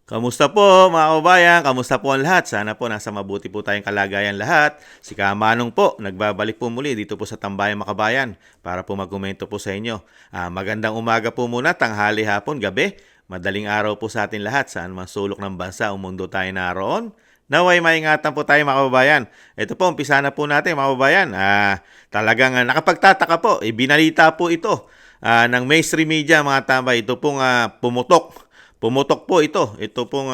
Kamusta po mga kababayan? Kamusta po ang lahat? Sana po nasa mabuti po tayong kalagayan lahat. Si Kamanong po, nagbabalik po muli dito po sa Tambayang Makabayan para po magkomento po sa inyo. Magandang umaga po muna, tanghali, hapon, gabi. Madaling araw po sa atin lahat. Saan man sulok ng bansa o mundo tayo naroon. Naway maingatan po tayo mga kababayan. Ito po, umpisa na po natin mga kababayan. Talagang nakapagtataka po, ibinalita po ito ng mainstream media mga tambay. Ito pong Pumutok po ito. Ito pong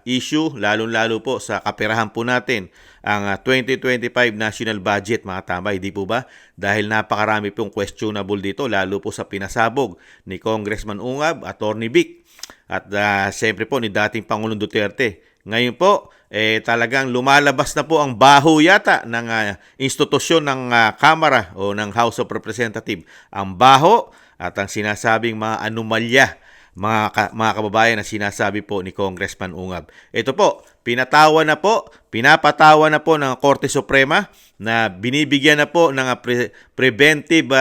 issue, lalong-lalo po sa kaperahan po natin, ang 2025 national budget, mga tambay. Di po ba? Dahil napakarami pong questionable dito, lalo po sa pinasabog ni Congressman Ungab, Attorney Vic, at siyempre po ni dating Pangulong Duterte. Ngayon po, talagang lumalabas na po ang baho yata ng institusyon ng Kamara o ng House of Representatives. Ang baho at ang sinasabing mga anomalya, mga kababayan na sinasabi po ni Congressman Ungab. Ito po, pinapatawa na po ng Korte Suprema na binibigyan na po ng preventive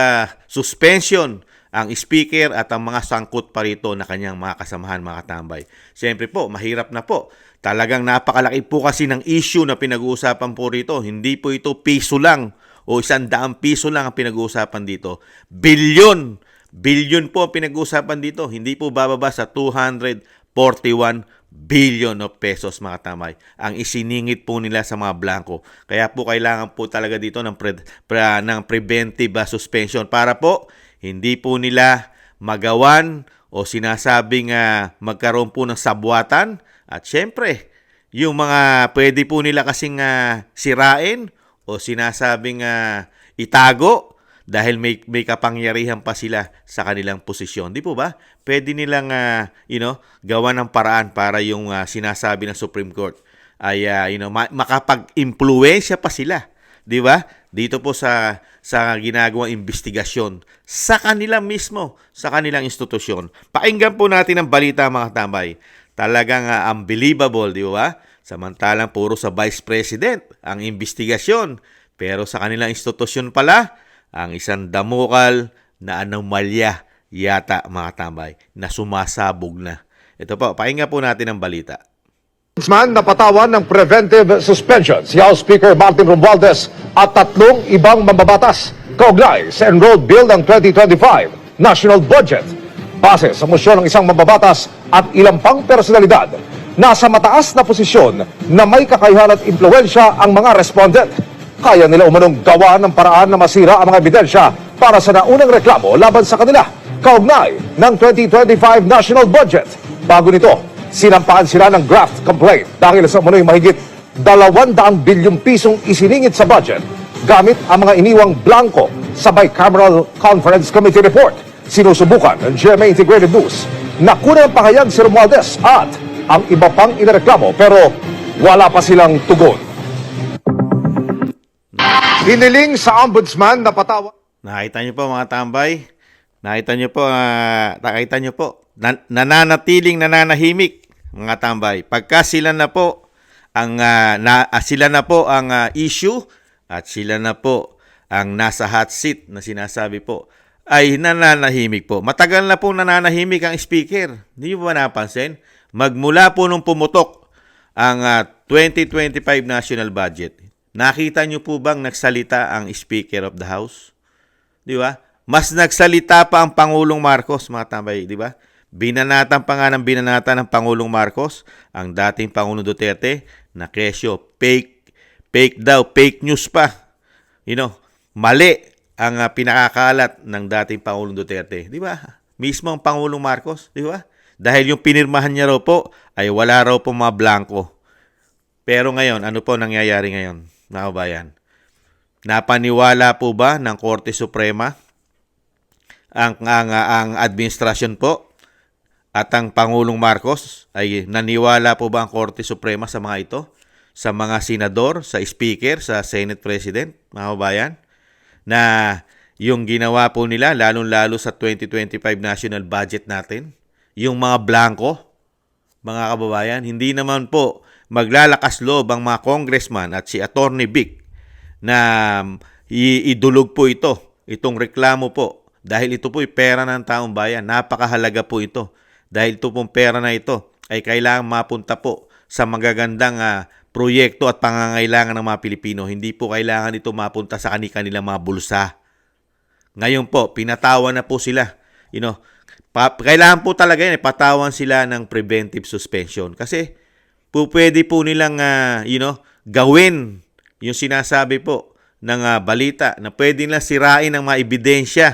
suspension ang speaker at ang mga sangkot pa rito na kanyang mga kasamahan, mga tambay. Siyempre po, mahirap na po. Talagang napakalaki po kasi ng issue na pinag-uusapan po rito. Hindi po ito piso lang o 100 piso lang ang pinag-uusapan dito. Billion po ang pinag-uusapan dito. Hindi po bababa sa 241 billion of pesos, mga tamay. Ang isiningit po nila sa mga blanco. Kaya po kailangan po talaga dito ng preventive suspension para po hindi po nila magawan o sinasabing magkaroon po ng sabwatan. At syempre, yung mga pwede po nila kasing sirain o sinasabing itago, dahil may kapangyarihan pa sila sa kanilang posisyon. Di po ba? Pwede nilang gawa ng paraan para yung sinasabi ng Supreme Court ay makapag-impluwensya pa sila. Di ba? Dito po sa ginagawang investigasyon sa kanila mismo, sa kanilang institusyon. Pakinggan po natin ang balita, mga tambay. Talagang unbelievable, di ba? Samantalang puro sa Vice President ang investigasyon. Pero sa kanilang institusyon pala, ang isang damukal na anomalya yata, mga tambay, na sumasabog na. Ito po, pakinggan po natin ang balita. Ombudsman napatawan ng preventive suspension si House Speaker Martin Romualdez at 3 ibang mambabatas kaugnay sa enrolled bill ng 2025 national budget. Base sa mosyon ng isang mambabatas at ilang pang personalidad, nasa mataas na posisyon na may kakayahan at impluwensya ang mga respondent. Kaya nila umanong gawa ng paraan na masira ang mga ebidensya para sa naunang reklamo laban sa kanila kaugnay ng 2025 national budget. Bago nito, sinampaan sila ng graft complaint dahil sa umano'y mahigit 200 bilyong pisong isiningit sa budget gamit ang mga iniwang blanco sa Bicameral Conference Committee report. Sinusubukan ng GMA Integrated News na kunin ang pahayag si Romualdez at ang iba pang inireklamo pero wala pa silang tugon. Hiniling sa ombudsman na patawa. Nakita niyo po, mga tambay? Nakita niyo po, nananatiling nananahimik, mga tambay. Pagka sila na po ang issue at sila na po ang nasa hot seat na sinasabi po, ay nananahimik po. Matagal na po nananahimik ang speaker. Hindi mo ba napansin? Magmula po nung pumutok ang 2025 national budget. Nakita niyo po bang nagsalita ang Speaker of the House? Di ba? Mas nagsalita pa ang Pangulong Marcos, mga tambay, di ba? Binanatan pa nga ng Pangulong Marcos ang dating Pangulong Duterte na kesyo, fake news pa. Mali ang pinakakalat ng dating Pangulong Duterte. Di ba? Mismo ang Pangulong Marcos, di ba? Dahil yung pinirmahan niya raw po ay wala raw po mga blanco. Pero ngayon, ano po nangyayari ngayon, mga kabayan? Napaniwala po ba ng Korte Suprema ang administrasyon po at ang Pangulong Marcos? Ay naniwala po ba ang Korte Suprema sa mga ito? Sa mga senador, sa speaker, sa Senate President, mga kabayan? Na yung ginawa po nila, lalong-lalo sa 2025 national budget natin, yung mga blanco, mga kababayan, hindi naman po maglalakas loob ang mga congressman at si Attorney Vic na idulog po itong reklamo po. Dahil ito po ay pera ng taong bayan. Napakahalaga po ito. Dahil ito pong pera na ito ay kailangan mapunta po sa magagandang proyekto at pangangailangan ng mga Pilipino. Hindi po kailangan ito mapunta sa kanilang mga bulsa. Ngayon po, pinatawan na po sila. Kailangan po talaga yan, patawan sila ng preventive suspension. Kasi pwede po nilang gawin yung sinasabi po ng balita na pwede nilang sirain ang mga ebidensya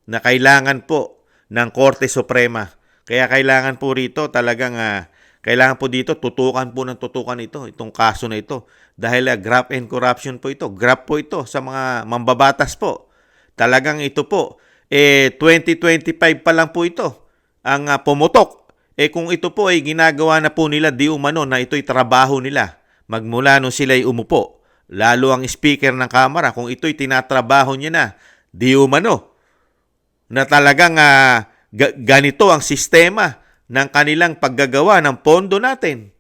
na kailangan po ng Korte Suprema. Kaya kailangan po rito talagang kailangan po dito tutukan itong kaso na ito. Dahil graft and corruption po ito. Graft po ito sa mga mambabatas po. Talagang ito po, 2025 pa lang po ito ang pumutok. Kung ito po ay ginagawa na po nila di umano na ito'y trabaho nila magmula nung sila'y umupo. Lalo ang speaker ng Kamara, kung ito'y tinatrabaho niya na di umano na talagang ganito ang sistema ng kanilang paggagawa ng pondo natin.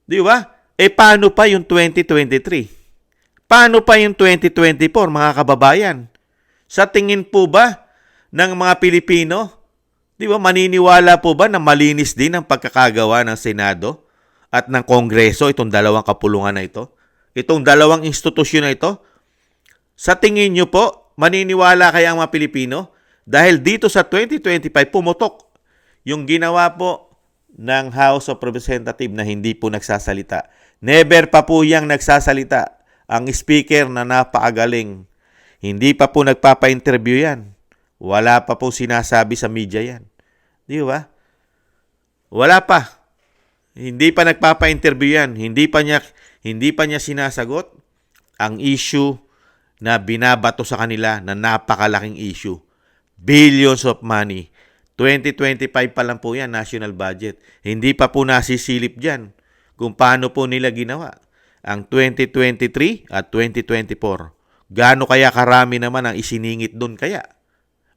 Di ba? Paano pa yung 2023? Paano pa yung 2024, mga kababayan? Sa tingin po ba ng mga Pilipino, di ba, maniniwala po ba na malinis din ang pagkakagawa ng Senado at ng Kongreso, itong dalawang kapulungan na ito? Itong dalawang institusyon na ito? Sa tingin nyo po, maniniwala kaya ang mga Pilipino? Dahil dito sa 2025, pumutok yung ginawa po ng House of Representatives na hindi po nagsasalita. Never pa po yang nagsasalita ang speaker na napakagaling. Hindi pa po nagpapa-interview yan. Wala pa po sinasabi sa media yan. Di ba? Wala pa. Hindi pa nagpapa-interview yan. Hindi pa niya sinasagot ang issue na binabato sa kanila na napakalaking issue. Billions of money. 2025 pa lang po yan, national budget. Hindi pa po nasisilip dyan kung paano po nila ginawa ang 2023 at 2024. Gaano kaya karami naman ang isiningit doon kaya?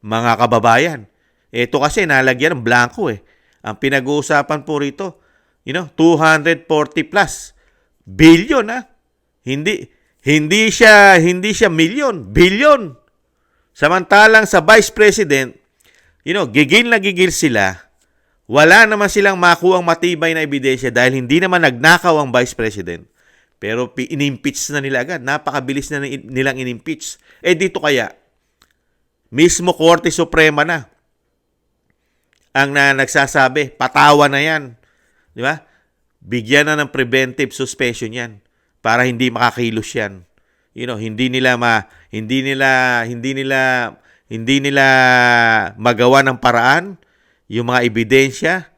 Mga kababayan, ito kasi nalagyan ng blanco eh. Ang pinag-uusapan po rito, 240 plus billion Hindi siya million, billion. Samantalang sa Vice President, gigil na gigil sila. Wala naman silang makuhang matibay na ebidensya dahil hindi naman nagnakaw ang Vice President. Pero in-impeach na nila agad. Napakabilis na nilang in-impeach. Dito kaya, mismo Korte Suprema na ang nagsasabi, patawan na yan. Di ba? Bigyan na ng preventive suspension yan para hindi makakilos yan. Hindi nila magawa ng paraan yung mga ebidensya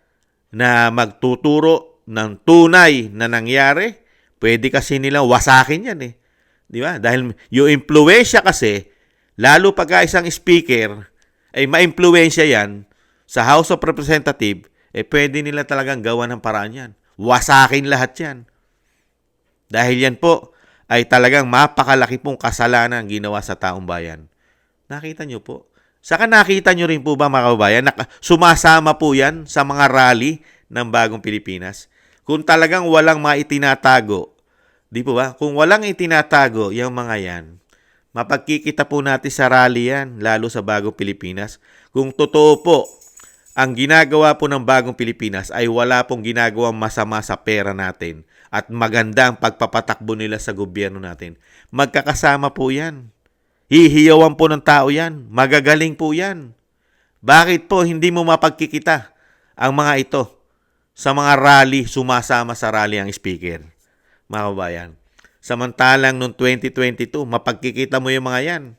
na magtuturo ng tunay na nangyari. Pwede kasi nilang wasakin yan eh. Di ba? Dahil yung impluwensya kasi, lalo pagka isang speaker ay ma-impluwensya yan sa House of Representatives, pwede nila talagang gawa ng paraan yan. Wasakin lahat yan. Dahil yan po ay talagang mapakalaki pong kasalanan ginawa sa taong bayan. Nakita nyo po? Saka nakita nyo rin po ba mga kababayan, sumasama po yan sa mga rally ng Bagong Pilipinas? Kung talagang walang mga itinatago, di po ba? Kung walang itinatago yung mga yan, mapagkikita po natin sa rally yan, lalo sa Bagong Pilipinas. Kung totoo po, ang ginagawa po ng Bagong Pilipinas ay wala pong ginagawang masama sa pera natin at maganda ang pagpapatakbo nila sa gobyerno natin. Magkakasama po yan. Hihiyawan po ng tao yan. Magagaling po yan. Bakit po hindi mo mapagkikita ang mga ito sa mga rally, sumasama sa rally ang speaker? Mga kabayan. Samantalang noong 2022, mapagkikita mo yung mga yan.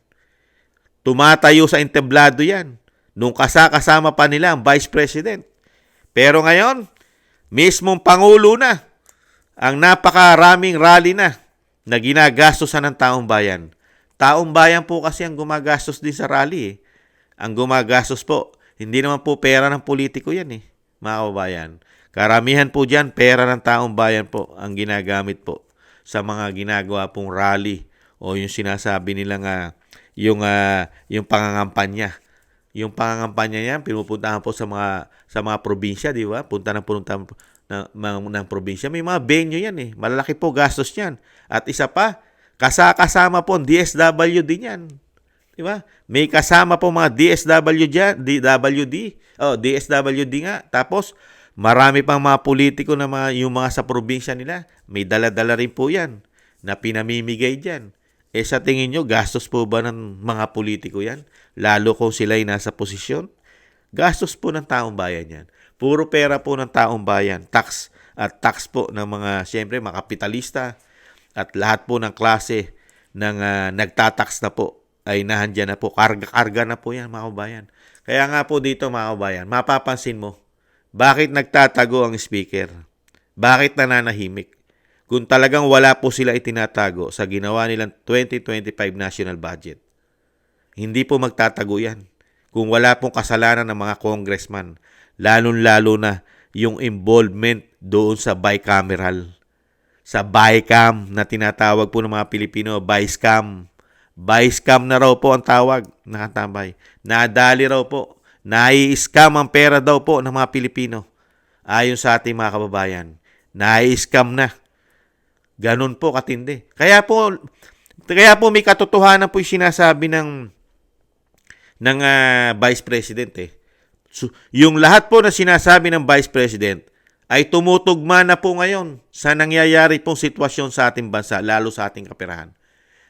Tumatayo sa entablado yan. Nung kasama pa nila ang Vice President. Pero ngayon, mismong Pangulo na ang napakaraming rally na ginagastosan ng taong bayan. Taong bayan po kasi ang gumagastos din sa rally eh. Ang gumagastos po, hindi naman po pera ng politiko yan eh, mga kababayan. Karamihan po dyan, pera ng taong bayan po ang ginagamit po sa mga ginagawa pong rally o yung sinasabi nila yung pangangampanya. Yung pangangampanya yan, pinupuntahan po sa mga probinsya, di ba? Punta ng probinsya. May mga venue yan eh. Malalaki po gastos yan. At isa pa, kasama po ang DSWD din yan. Di ba? May kasama po mga DSWD nga. Tapos, Marami pang mga politiko na yung mga sa probinsya nila, may dala-dala rin po yan na pinamimigay dyan. Sa tingin nyo, gastos po ba ng mga politiko yan? Lalo kung sila'y nasa posisyon? Gastos po ng taong bayan yan. Puro pera po ng taong bayan. Tax at tax po ng mga, siyempre, mga kapitalista at lahat po ng klase ng nagtatax na po ay nahandyan na po. Karga-karga na po yan, mga kabayan. Kaya nga po dito, mga kabayan, mapapansin mo, bakit nagtatago ang speaker? Bakit nananahimik? Kung talagang wala po sila itinatago sa ginawa nilang 2025 national budget. Hindi po magtatago yan. Kung wala pong kasalanan ng mga congressman, lalong-lalo na yung involvement doon sa bicameral. Sa BICAM na tinatawag po ng mga Pilipino, BICAM. BICAM na raw po ang tawag, nakatambay. Nadali raw po. Nai-scam ang pera daw po ng mga Pilipino. Ayon sa ating mga kababayan. Nai-scam na. Ganun po katindi. Kaya po may katotohanan po yung sinasabi ng Vice President eh. So, yung lahat po na sinasabi ng Vice President ay tumutugma na po ngayon sa nangyayari pong sitwasyon sa ating bansa, lalo sa ating kaperahan.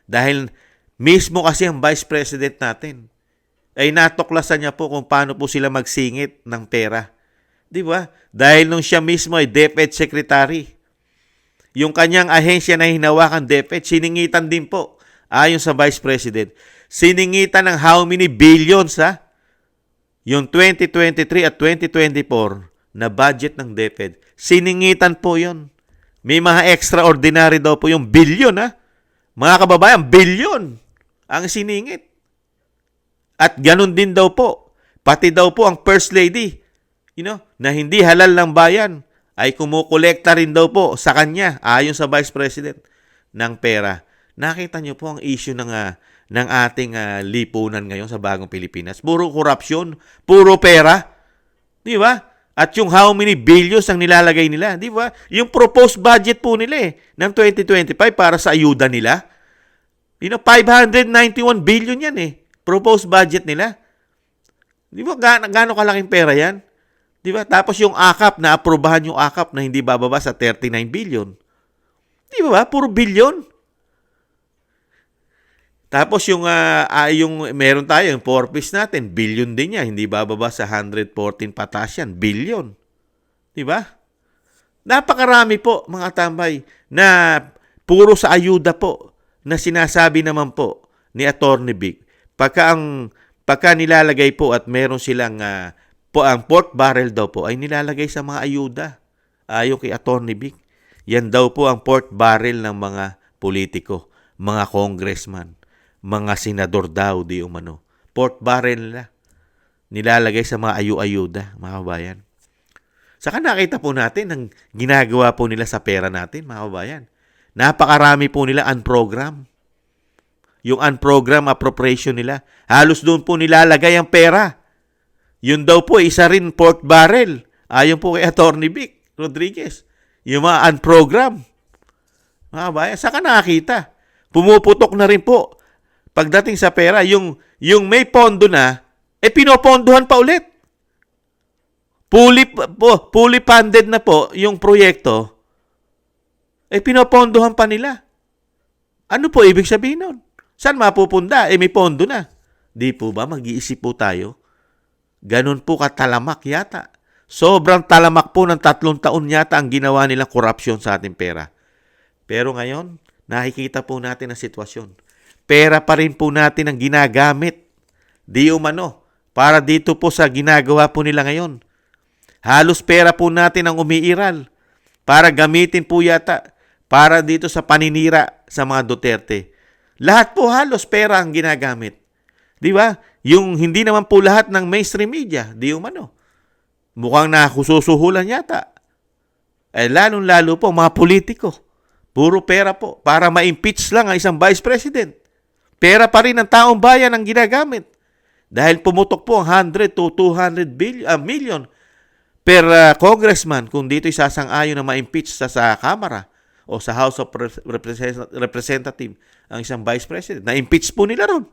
Dahil mismo kasi ang Vice President natin ay natuklasan niya po kung paano po sila magsingit ng pera. Di ba? Dahil nung siya mismo ay DepEd Secretary, yung kanyang ahensya na hinawakan DepEd, siningitan din po, ayon sa Vice President. Siningitan ng how many billions, ha? Yung 2023 at 2024 na budget ng DepEd. Siningitan po yon. May mga extraordinary daw po yung billion, ha? Mga kababayan, billion ang siningit. At ganun din daw po, pati daw po ang First Lady, na hindi halal ng bayan, ay kumukolekta rin daw po sa kanya, ayon sa Vice President, ng pera. Nakita niyo po ang issue ng ating lipunan ngayon sa bagong Pilipinas. Puro korupsyon, puro pera. Di ba? At yung how many billions ang nilalagay nila. Di ba? Yung proposed budget po nila ng 2025 para sa ayuda nila. 591 billion yan proposed budget nila. Di ba? Gaano kalaking pera yan? Di ba? Tapos yung AKAP, na-aprobahan yung AKAP na hindi bababa sa 39 billion. Di ba? Puro billion. Tapos yung meron tayo, yung 4-piece natin, billion din niya. Hindi bababa sa 114 pataas yan. Billion. Di ba? Napakarami po, mga tambay, na puro sa ayuda po na sinasabi naman po ni Atty. Vic. Pagka nilalagay po at meron silang ang pork barrel daw po ay nilalagay sa mga ayuda. Ayon kay Atty. Vic. Yan daw po ang pork barrel ng mga politiko, mga congressman, mga senador daw di umano. Pork barrel nila. Nilalagay sa mga ayuda, mga kabayan. Saka nakita po natin ang ginagawa po nila sa pera natin, mga kabayan. Napakarami po nila unprogram. Yung unprogram appropriation nila, halos doon po nilalagay ang pera. Yun daw po, isa rin pork barrel. Ayon po kay Atty. Vic Rodriguez. Yung mga unprogram. Mga kabayan, saka nakakita. Pumuputok na rin po. Pagdating sa pera, yung may pondo na, pinopondohan pa ulit. Fully funded na po yung proyekto, pinopondohan pa nila. Ano po ibig sabihin nun? Saan mapupunda? May pondo na. Di po ba? Mag-iisip po tayo. Ganun po katalamak yata. Sobrang talamak po ng 3 taon yata ang ginawa nilang korupsyon sa ating pera. Pero ngayon, nakikita po natin ang sitwasyon. Pera pa rin po natin ang ginagamit. Di umano. Para dito po sa ginagawa po nila ngayon. Halos pera po natin ang umiiral. Para gamitin po yata. Para dito sa paninira sa mga Duterte. Lahat po halos pera ang ginagamit. Di ba? Yung hindi naman po lahat ng mainstream media, di umano. Mukhang nakususuhulan yata. Lalong-lalo po mga politiko. Puro pera po. Para ma-impeach lang ang isang vice president. Pera pa rin ng taong bayan ang ginagamit. Dahil pumutok po ang 100 to 200 million per congressman kung dito isasang-ayon na ma-impeach sa Kamara o sa House of Representative ang isang vice president. Na-impeach po nila ron.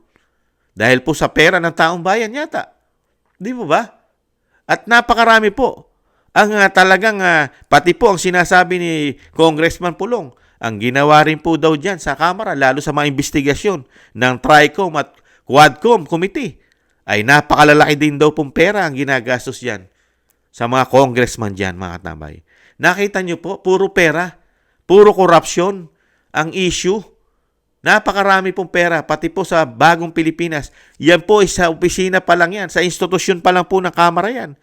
Dahil po sa pera ng taong bayan yata. Di mo ba? At napakarami po Ang talagang pati po ang sinasabi ni Congressman Pulong, ang ginawa rin po daw dyan sa Kamara, lalo sa mga investigasyon ng TRICOM at Quadcom Committee, ay napakalalaki din daw pong pera ang ginagastos dyan sa mga congressman dyan, mga katabay. Nakita nyo po, puro pera, puro korupsyon ang issue. Napakarami pong pera, pati po sa bagong Pilipinas. Yan po sa opisina pa lang yan, sa institusyon pa lang po ng Kamara yan,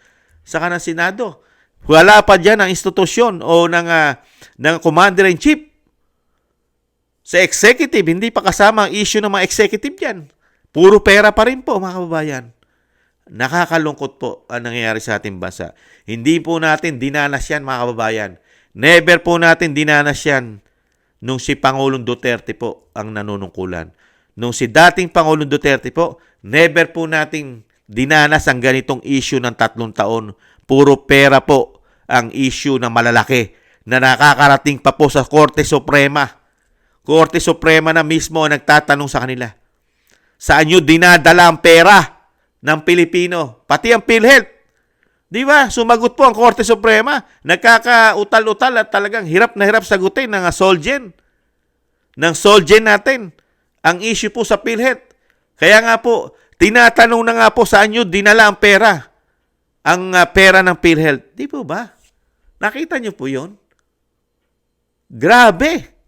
saka ng Senado. Wala pa dyan ang institusyon o ng Commander-in-Chief. Sa executive, hindi pa kasama ang issue ng mga executive dyan. Puro pera pa rin po, mga kababayan. Nakakalungkot po ang nangyayari sa ating bansa. Hindi po natin dinanas yan, mga kababayan. Never po natin dinanas yan nung si Pangulong Duterte po ang nanunungkulan. Nung si dating Pangulong Duterte po, never po nating dinanas ang ganitong issue ng 3 taon. Puro pera po ang issue na malalaki na nakakarating pa po sa Korte Suprema. Korte Suprema na mismo ang nagtatanong sa kanila. Saan nyo dinadala ang pera ng Pilipino? Pati ang PhilHealth. Di ba? Sumagot po ang Korte Suprema. Nagkakautal-utal at talagang hirap na hirap sagutin ng Solgen. Ng Solgen natin. Ang issue po sa PhilHealth. Kaya nga po, tinatanong na nga po saan nyo dinala ang pera. Ang pera ng PhilHealth. Di po ba? Nakita nyo po yun? Grabe!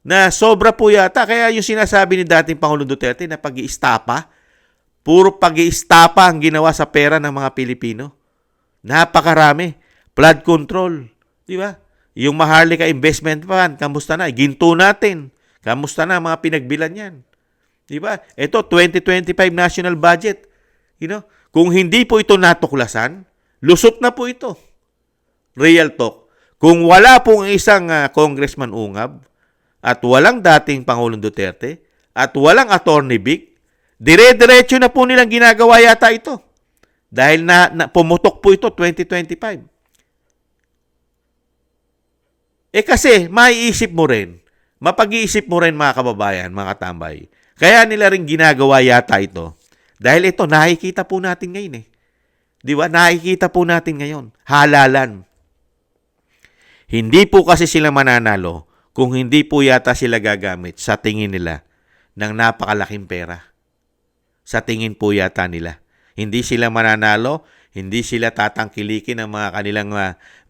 Na sobra po yata. Kaya yung sinasabi ni dating Pangulong Duterte na pag-iistapa, puro pag-iistapa ang ginawa sa pera ng mga Pilipino. Napakarami. Flood control. Di ba? Yung Maharlika Investment Fund, kamusta na? Ginto natin. Kamusta na mga pinagbilan yan? Di ba? Ito, 2025 national budget. Kung hindi po ito natuklasan, lusot na po ito. Real talk. Kung wala pong isang Congressman Ungab, at walang dating Pangulong Duterte, at walang Attorney Vic, dire-diretso na po nilang ginagawa yata ito. Dahil na pumutok po ito 2025. Kasi maiisip mo rin, mapag-iisip mo rin mga kababayan, mga katambay. Kaya nila rin ginagawa yata ito. Dahil ito, nakikita po natin ngayon . Di ba? Nakikita po natin ngayon. Halalan. Hindi po kasi sila mananalo kung hindi po yata sila gagamit sa tingin nila ng napakalaking pera. Sa tingin po yata nila. Hindi sila mananalo, hindi sila tatangkilikin ng mga kanilang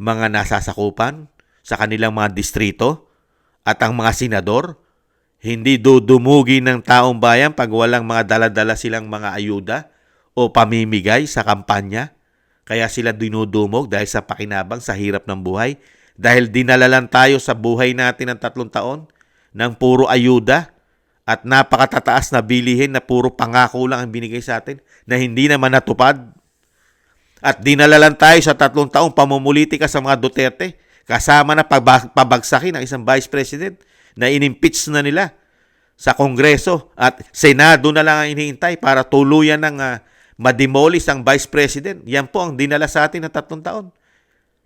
mga nasasakupan sa kanilang mga distrito at ang mga senador. Hindi dudumugi ng taong bayan pag walang mga dala-dala silang mga ayuda o pamimigay sa kampanya. Kaya sila dinudumog dahil sa pakinabang sa hirap ng buhay. Dahil dinala lang tayo sa buhay natin ng 3 taon ng puro ayuda at napakatataas na bilihin na puro pangako lang ang binigay sa atin na hindi naman natupad. At dinala lang tayo sa 3 taong pamumulitika sa mga Duterte kasama na pabagsakin ng isang Vice President na inimpeach na nila sa Kongreso at Senado na lang ang hinihintay para tuluyan ng mademolish ang Vice President. Yan po ang dinala sa atin ng 3 taon.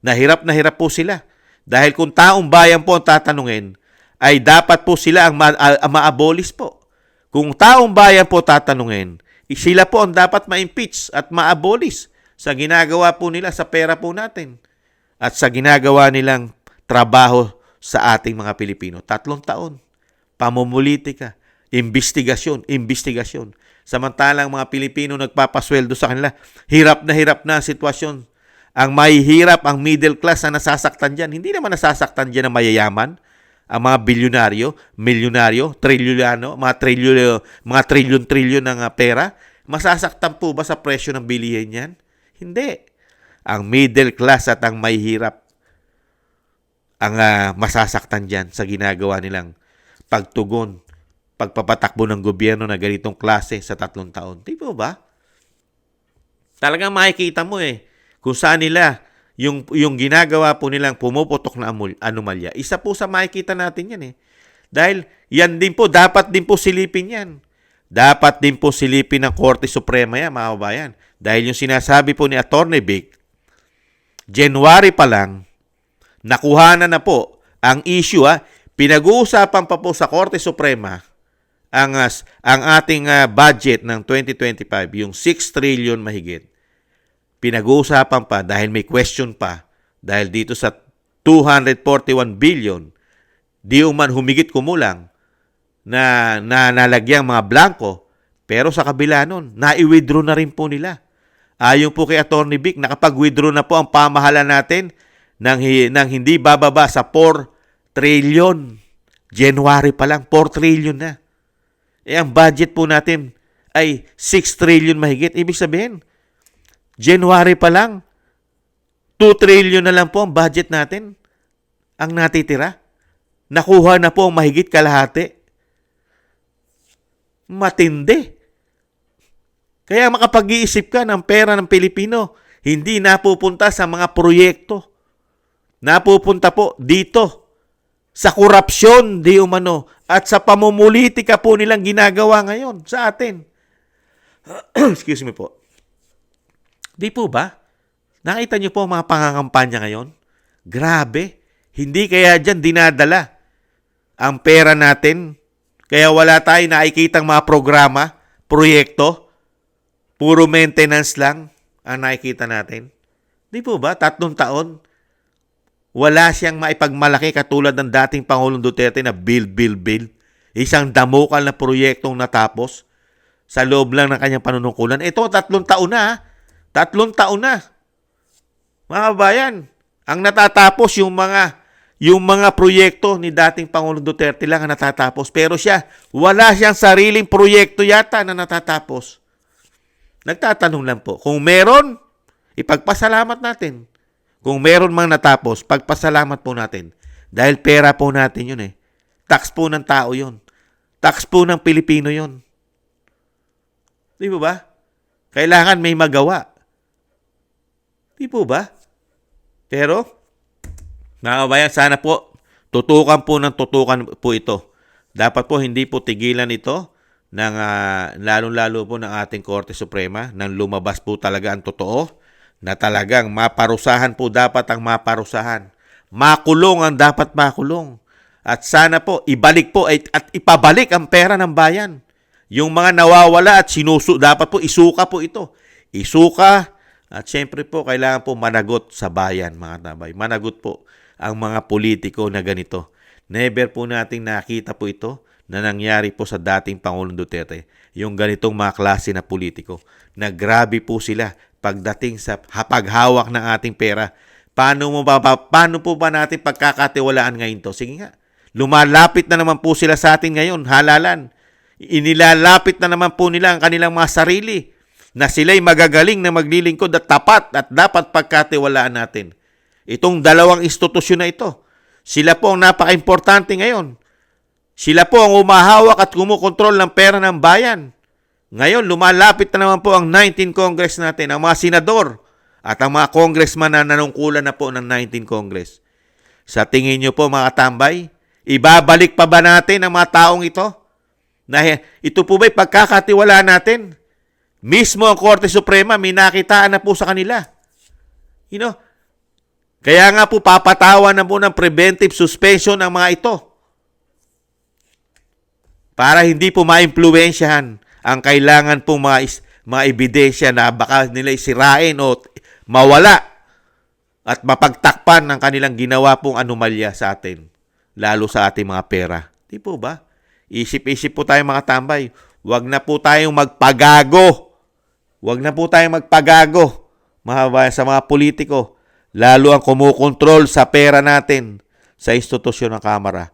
Na hirap po sila. Dahil kung taong bayan po ang tatanungin, ay dapat po sila ang ma-abolish po. Kung taong bayan po tatanungin, sila po ang dapat ma-impeach at ma-abolish sa ginagawa po nila sa pera po natin at sa ginagawa nilang trabaho sa ating mga Pilipino. 3 taon. Pamumulitika. Investigasyon. Samantalang mga Pilipino nagpapasweldo sa kanila. Hirap na ang sitwasyon. Ang mahihirap, ang middle class na nasasaktan dyan. Hindi naman nasasaktan dyan ang mayayaman. Ang mga bilyonaryo, milyonaryo, trilyano, mga trilyon ng pera. Masasaktan po ba sa presyo ng bilihin yan? Hindi. Ang middle class at ang mahihirap ang masasaktan dyan sa ginagawa nilang pagtugon, pagpapatakbo ng gobyerno na ganitong klase sa 3 taon. Di po ba? Talagang makikita mo kung saan nila yung ginagawa po nilang pumuputok na anomalya. Isa po sa makikita natin yan Dahil yan din po, dapat din po silipin yan. Dapat din po silipin ng Korte Suprema yan, mga kababayan. Dahil yung sinasabi po ni Attorney Vic, January pa lang, nakuhanan na po ang issue. Pinag-uusapan pa po sa Korte Suprema ang ating budget ng 2025, yung 6 trillion mahigit. pinag-uusapan pa dahil may question pa dahil dito sa 241 billion, di man humigit kumulang na nalagyang mga blanco, pero sa kabila nun, na-withdraw na rin po nila. Ayon po kay Attorney Vic, nakapag-withdraw na po ang pamahalaan natin ng hindi bababa sa 4 trillion. January pa lang, 4 trillion na. Ang budget po natin ay 6 trillion mahigit. Ibig sabihin, January pa lang, 2 trillion na lang po ang budget natin ang natitira. Nakuha na po ang mahigit kalahati. Matindi. Kaya makapag-iisip ka ng pera ng Pilipino, hindi napupunta sa mga proyekto. Napupunta po dito sa korupsyon, di umano, at sa pamumulitika po nilang ginagawa ngayon sa atin. Excuse me po. Di po ba? Nakita niyo po ang mga pangangampanya ngayon? Grabe. Hindi kaya dyan dinadala ang pera natin. Kaya wala tayong nakikitang mga programa, proyekto. Puro maintenance lang ang nakikita natin. Di po ba? 3 taon. Wala siyang maipagmalaki katulad ng dating Pangulong Duterte na build. Isang damukal na proyektong natapos sa loob lang ng kanyang panunungkulan. Ito, 3 taon na. 3 taon na. Mga kabayan, ang natatapos yung mga proyekto ni dating Pangulong Duterte lang ang natatapos. Pero siya, wala siyang sariling proyekto yata na natatapos. Nagtatanong lang po, kung meron, ipagpasalamat natin. Kung meron mang natapos, pagpasalamat po natin. Dahil pera po natin yun eh. Tax po ng tao yun. Tax po ng Pilipino yun. Di po ba? Kailangan may magawa. Di po ba? Pero, mga kabayan, sana po, tutukan po ito. Dapat po hindi po tigilan ito ng lalong-lalo po ng ating Korte Suprema nang lumabas po talaga ang totoo na talagang maparusahan po dapat ang maparusahan. Makulong ang dapat makulong. At sana po, ibalik po at ipabalik ang pera ng bayan. Yung mga nawawala at dapat po isuka po ito. Isuka. At syempre po, kailangan po managot sa bayan, mga tabay. Managot po ang mga politiko na ganito. Never po nating nakita po ito na nangyari po sa dating Pangulong Duterte. Yung ganitong mga klase na politiko. Na grabe po sila pagdating sa paghawak ng ating pera. Paano po ba natin pagkakatiwalaan ngayon to? Sige nga, lumalapit na naman po sila sa atin ngayon, halalan. Inilalapit na naman po nila ang kanilang mga sarili na sila'y magagaling na maglilingkod at tapat at dapat pagkatiwalaan natin. Itong 2 institusyon na ito, sila po ang napaka-importante ngayon. Sila po ang umahawak at kumukontrol ng pera ng bayan. Ngayon, lumalapit na naman po ang 19 Congress natin, ang mga senador at ang mga congressman na nanungkulan na po ng 19 Congress. Sa tingin nyo po mga tambay, ibabalik pa ba natin ang mga taong ito? Na ito po ba'y pagkakatiwalaan natin? Mismo ang Korte Suprema, may nakitaan na po sa kanila. Kaya nga po papatawan na po ng preventive suspension ang mga ito. Para hindi po maimpluwensyahan ang kailangan pong mga ebidensya na baka nila isirain o mawala at mapagtakpan ng kanilang ginawa pong anomalya sa atin, lalo sa ating mga pera. Di po ba? Isip-isip po tayo mga tambay. Huwag na po tayong magpagago. Huwag na po tayong magpagago sa mga politiko, lalo ang kumukontrol sa pera natin sa institusyon ng Kamara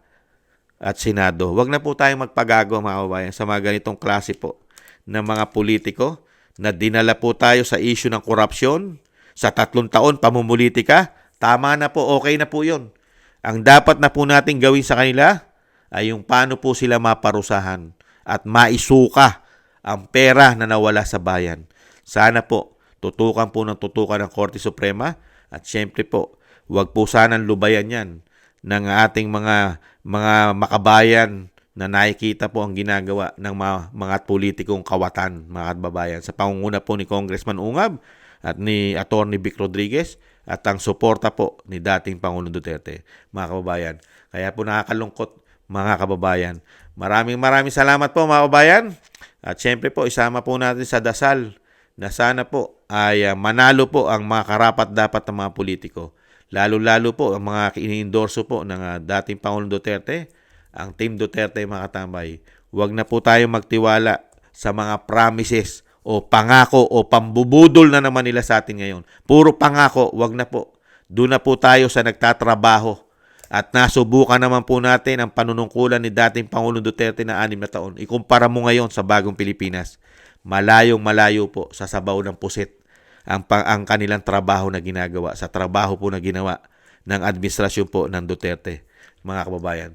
at Senado. Huwag na po tayong magpagago mga kabayan sa mga ganitong klase po ng mga politiko na dinala po tayo sa issue ng korupsyon sa 3 taon pamumulitika. Tama na po, okay na po yun. Ang dapat na po natin gawin sa kanila ay yung paano po sila maparusahan at maisuka ang pera na nawala sa bayan. Sana po, tutukan ng Korte Suprema at syempre po, huwag po sanang lubayan yan ng ating mga makabayan na nakikita po ang ginagawa ng mga politikong kawatan, mga kababayan. Sa pangunguna po ni Congressman Ungab at ni Attorney Vic Rodriguez at ang suporta po ni dating Pangulong Duterte, mga kababayan. Kaya po nakakalungkot, mga kababayan. Maraming salamat po, mga kababayan. At syempre po, isama po natin sa dasal na sana po ay manalo po ang mga karapat-dapat ng mga politiko. Lalo-lalo po ang mga ini-endorso po ng dating Pangulong Duterte, ang Team Duterte mga katambay. Huwag na po tayo magtiwala sa mga promises o pangako o pambubudol na naman nila sa atin ngayon. Puro pangako, huwag na po. Doon na po tayo sa nagtatrabaho. At nasubukan naman po natin ang panunungkulan ni dating Pangulong Duterte na 6 na taon. Ikumpara mo ngayon sa bagong Pilipinas. Malayong malayo po sa sabaw ng pusit ang kanilang trabaho na ginagawa. Sa trabaho po na ginawa ng administrasyon po ng Duterte, mga kababayan.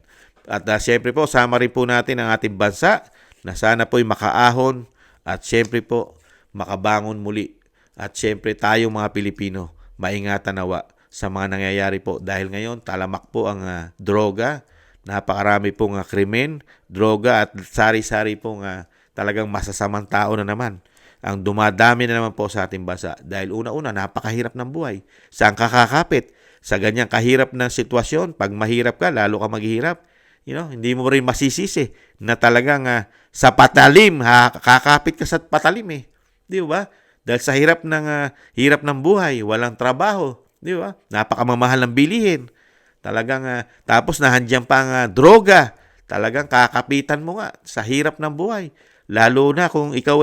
At siyempre po, sama rin po natin ang ating bansa na sana po'y makaahon at siyempre po makabangon muli. At siyempre tayong mga Pilipino, maingatan nawa sa mga nangyayari po. Dahil ngayon, talamak po ang droga. Napakarami pong krimen, droga at sari-sari pong talagang masasamang tao na naman. Ang dumadami na naman po sa ating bansa. Dahil una-una, napakahirap ng buhay. Saan ka kakapit? Sa ganyang kahirap na sitwasyon, pag mahirap ka, lalo ka maghihirap. Hindi mo rin masisisi na talagang sa patalim, kakapit ka sa patalim eh. Di ba? Dahil sa hirap ng buhay, walang trabaho. Di ba? Napakamamahal ng bilihin. Talagang, tapos nahandyan pa ang droga. Talagang kakapitan mo nga sa hirap ng buhay. Lalo na kung ikaw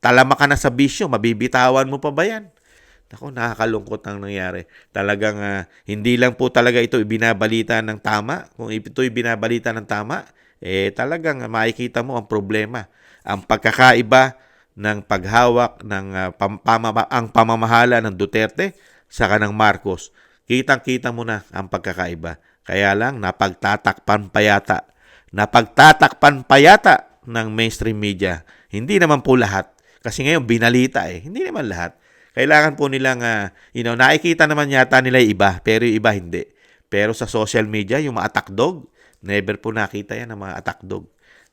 talama ka na sa bisyo, mabibitawan mo pa ba yan? Ako, nakakalungkot ang nangyari. Talagang hindi lang po talaga ito ibinabalita ng tama. Kung ito ibinabalita ng tama, talagang makikita mo ang problema. Ang pagkakaiba ng paghawak ng ang pamamahala ng Duterte sa kanang Marcos. Kitang-kita mo na ang pagkakaiba. Kaya lang, napagtatakpan pa yata ng mainstream media. Hindi naman po lahat. Kasi ngayon, binalita Hindi naman lahat. Kailangan po nilang, nakikita naman yata nila yung iba, pero yung iba hindi. Pero sa social media, yung mga attack dog, never po nakita yan ng mga attack dog.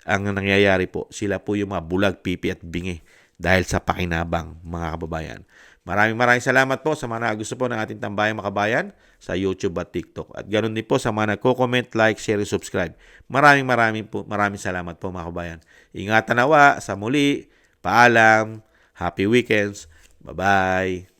Ang nangyayari po, sila po yung mga bulag, pipi at bingi dahil sa pakinabang, mga kababayan. Maraming salamat po sa mga gusto po ng ating Tambayang Makabayan sa YouTube at TikTok. At ganoon din po sa mga nagko-comment, like, share, subscribe. Maraming salamat po mga kababayan. Ingatan nawa sa muli. Paalam. Happy weekends. Bye-bye.